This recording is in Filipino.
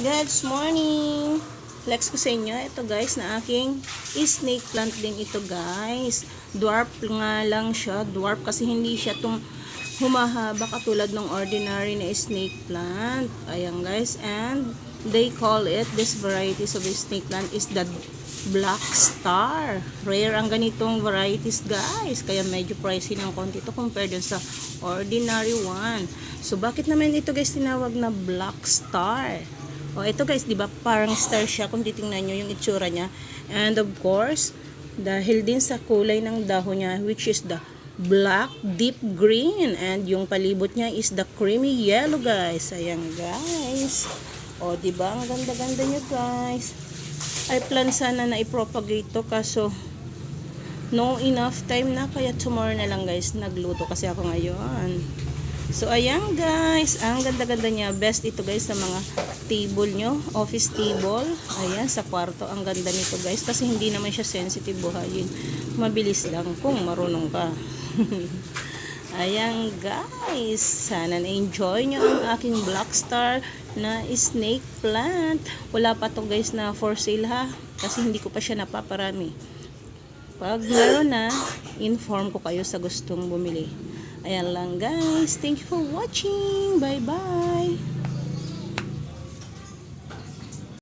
Good morning! Flex ko sa inyo. Ito guys, na aking snake plant din ito guys. Dwarf nga lang siya. Dwarf kasi hindi siya humahaba katulad ng ordinary na snake plant. Ayan guys. And they call it, this varieties of snake plant is the black star. Rare ang ganitong varieties guys. Kaya medyo pricey ng konti ito compared dun sa ordinary one. So bakit naman ito guys tinawag na black star? O, ito guys, di ba parang star siya kung titingnan nyo yung itsura niya. And of course, dahil din sa kulay ng dahon niya, which is the black deep green. And yung palibot niya is the creamy yellow guys. Ayan guys. O, di ba ang ganda-ganda niya guys. I plan sana na i-propagate to kaso no enough time na, kaya tomorrow na lang guys nagluto kasi ako ngayon. So, ayan guys. Ang ganda-ganda niya. Best ito guys sa mga table nyo. Office table. Ayan, sa kwarto. Ang ganda nito guys. Kasi hindi naman siya sensitive buhayin. Mabilis lang kung marunong ka. Ayan guys. Sana na-enjoy nyo ang aking black star na snake plant. Wala pa to guys na for sale ha. Kasi hindi ko pa siya napaparami. Pag meron na, inform ko kayo sa gustong bumili. Ayan lang guys. Thank you for watching. Bye bye.